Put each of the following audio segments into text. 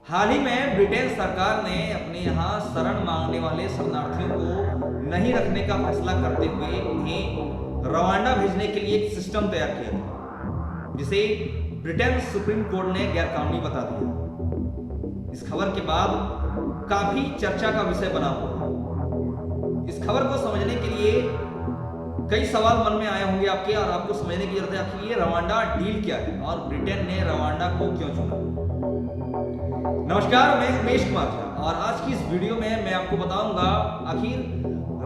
हाल ही में ब्रिटेन सरकार ने अपने यहाँ शरण मांगने वाले शरणार्थियों को नहीं रखने का फैसला करते हुए उन्हें रवांडा भेजने के लिए एक सिस्टम तैयार किया था, जिसे ब्रिटेन सुप्रीम कोर्ट ने गैरकानूनी बता दिया। इस खबर के बाद काफी चर्चा का विषय बना हुआ है। इस खबर को समझने के लिए कई सवाल मन में आए होंगे आपके, और आपको समझने की जरूरत है आखिर ये रवांडा डील क्या है और ब्रिटेन ने रवांडा को क्यों चुना। नमस्कार, मैं उमेश कुमार झा और आज की इस वीडियो में मैं आपको बताऊंगा आखिर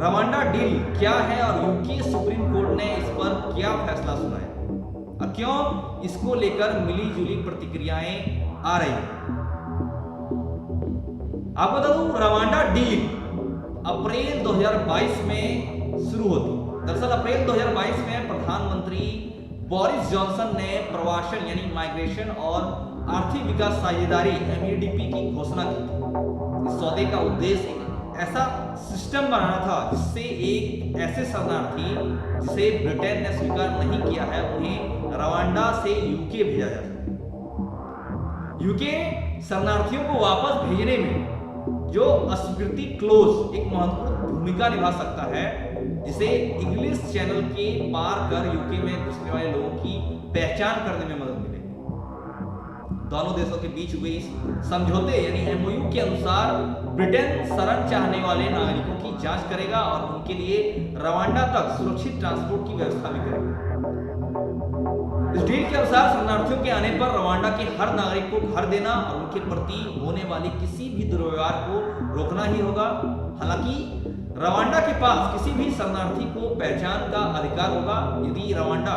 रवांडा डील क्या है और यूके सुप्रीम कोर्ट ने इस पर क्या फैसला सुनाया और क्यों इसको लेकर मिली जुली प्रतिक्रियाएं आ रही हैं। आपको बता दूं, रवांडा डील अप्रैल 2022 में शुरू होती। दरअसल अप्रैल 2022 में प्रधानमंत्री बोरिस जॉनसन ने प्रवासन यानी माइग्रेशन और आर्थिक विकास साझेदारी MEDP की घोषणा की थी। इस सौदे का उद्देश्य एक ऐसा सिस्टम बनाना था जिससे एक ऐसे शरणार्थी जिसे ब्रिटेन ने स्वीकार नहीं किया है उन्हें रवांडा से यूके भेजा जा सके। यूके शरणार्थियों को वापस भेजने में जो अस्वीकृति क्लोज एक महत्वपूर्ण भूमिका निभा सकता है, जिसे इंग्लिश चैनल के पार कर यूके में घुसने वाले लोगों की पहचान करने में मदद मिलेगी। दोनों देशों के बीच हुए इस समझौते यानी MOU के अनुसार ब्रिटेन शरण चाहने वाले नागरिकों की जांच करेगा और उनके लिए रवांडा तक सुरक्षित ट्रांसपोर्ट की व्यवस्था भी करेगा। इस डील के अनुसार शरणार्थियों के आने पर रवांडा के हर नागरिक को घर देना और उनके प्रति होने वाले किसी भी दुर्व्यवहार को रोकना ही होगा। हालांकि रवांडा के पास किसी भी शरणार्थी को पहचान का अधिकार होगा। यदि रवांडा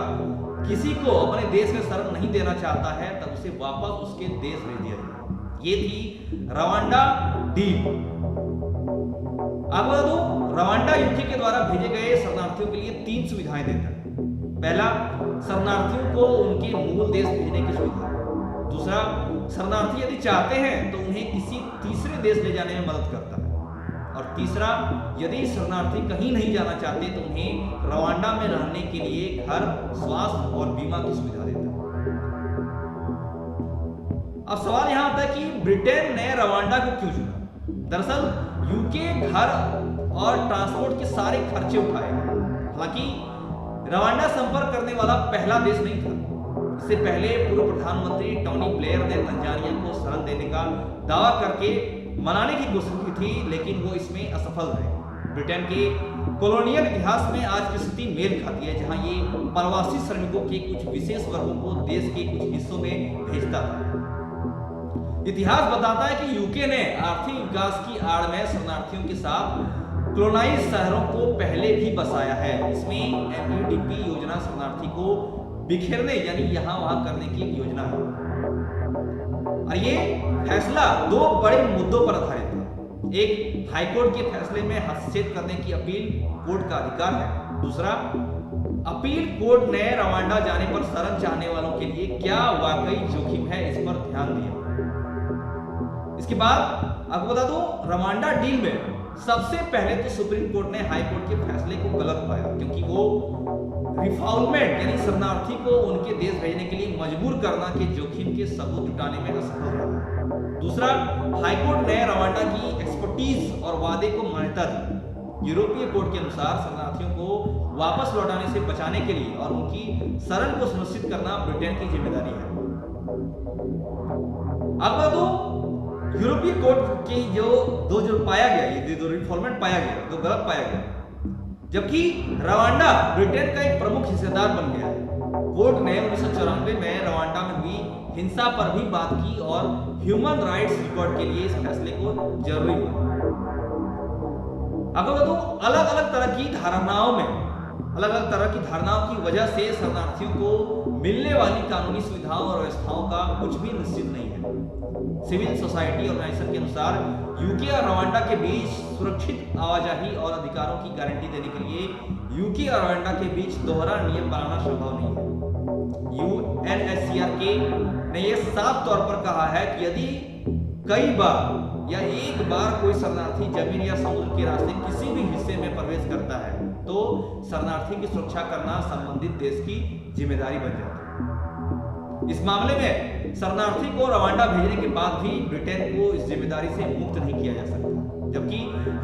किसी को अपने देश में शरण नहीं देना चाहता है तब उसे वापस उसके देश भेज दिया जाएगा। ये थी रवांडा डील। अब दो रवांडा यूके के द्वारा भेजे गए शरणार्थियों के लिए 3 सुविधाएं देता है। पहला, शरणार्थियों को उनके मूल देश भेजने की सुविधा। दूसरा, शरणार्थी यदि चाहते हैं तो उन्हें किसी तीसरे देश ले जाने में मदद करता है। और तीसरा, यदि शरणार्थी कहीं नहीं जाना चाहते तो उन्हें रवांडा में रहने के लिए घर, स्वास्थ्य और बीमा की सुविधा देता है। अब सवाल यहां आता है कि ब्रिटेन ने रवांडा को क्यों चुना। दरअसल यूके घर और ट्रांसपोर्ट के सारे खर्चे उठाए। हालांकि रवांडा संपर्क करने वाला पहला देश नहीं था। इससे पहले पूर्व प्रधानमंत्री टोनी ब्लेयर ने तंजानिया को शरण देने का दावा करके मनाने की कोशिश की थी, लेकिन वो इसमें असफल रहे। ब्रिटेन के कॉलोनियल इतिहास में आज की स्थिति मेल खाती है, जहां ये प्रवासी श्रमिकों के कुछ विशेष वर्गों को देश के कुछ हिस्सों में भेजता था। इतिहास बताता है कि यूके ने आर्थिक विकास की आड़ में शरणार्थियों के साथ कॉलोनाइज शहरों को पहले भी बसाया है। इसमें MEDP योजना शरणार्थी को बिखेरने यानी यहां वहां करने की एक योजना है। और ये फैसला 2 बड़े मुद्दों पर आधारित था। एक, हाईकोर्ट के फैसले में हस्तक्षेप करने की अपील कोर्ट का अधिकार है। दूसरा, अपील कोर्ट ने रवांडा जाने पर शरण चाहने वालों के लिए क्या वाकई जोखिम है, इस पर ध्यान दिया। इसके बाद आपको बता दूं, रवांडा डील में सबसे पहले तो सुप्रीम कोर्ट ने हाई कोर्ट के फैसले को गलत पाया, क्योंकि वो रिफॉल्मेंट यानी शरणार्थी को उनके देश भेजने के लिए मजबूर करना के जोखिम के सबूत जुटाने में असफल रहा। दूसरा, हाईकोर्ट ने रवांडा की एक्सपर्टीज और वादे को मान्यता दी। यूरोपीय कोर्ट के अनुसार शरणार्थियों को वापस लौटाने से बचाने के लिए और उनकी शरण को सुनिश्चित करना ब्रिटेन की जिम्मेदारी है। अब तो यूरोपीय कोर्ट की जो पाया गया, ये जो रिफॉर्मेंट पाया गया, जो गलत पाया गया, जबकि रवांडा ब्रिटेन का एक प्रमुख हिस्सेदार बन गया है। कोर्ट ने 1994 में रवांडा में हुई हिंसा पर भी बात की और ह्यूमन राइट्स रिकॉर्ड के लिए इस फैसले को जरूरी माना। अगर तो अलग अलग तरह की धारणाओं की वजह से शरणार्थियों को मिलने वाली कानूनी सुविधाओं और व्यवस्थाओं का कुछ भी निश्चित नहीं है। सिविल सोसाइटी ऑर्गेनाइजेशन के अनुसार यूके और रवांडा के बीच सुरक्षित आवाजाही और अधिकारों की गारंटी देने के लिए यूके और रवांडा के बीच दोहरा नियम बनाना संभव नहीं है। UNHCR ने यह साफ तौर पर कहा है कि यदि कई बार या एक बार कोई शरणार्थी जमीन या समुद्र के रास्ते किसी भी हिस्से में प्रवेश करता है तो शरणार्थी की सुरक्षा करना संबंधित देश की जिम्मेदारी बन जाती है। इस मामले में शरणार्थी को रवांडा भेजने के बाद भी ब्रिटेन को इस जिम्मेदारी से मुक्त नहीं किया जा सकता, जबकि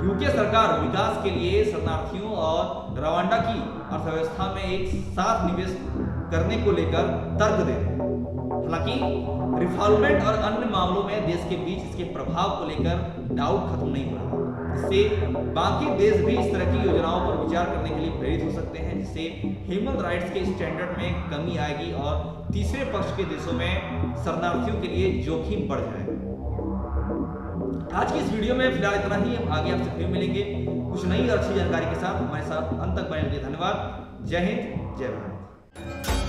यूके सरकार विकास के लिए शरणार्थियों और रवांडा की अर्थव्यवस्था में एक साथ निवेश करने को लेकर तर्क दे रहे हैं। हालांकि रिफॉल्वमेंट और अन्य मामलों में देश के बीच इसके प्रभाव को लेकर डाउट खत्म नहीं हो रहा। इससे बाकी देश भी इस तरह की योजनाओं पर विचार करने के लिए प्रेरित हो सकते हैं, जिससे ह्यूमन राइट्स के स्टैंडर्ड में कमी आएगी और तीसरे पक्ष के देशों में शरणार्थियों के लिए जोखिम बढ़ जाएगा। आज की इस वीडियो में फिलहाल इतना ही। हम आगे आपसे फिर मिलेंगे कुछ नई और अच्छी जानकारी के साथ। हमारे साथ अंत तक बने रहिए। धन्यवाद। जय हिंद, जय भारत।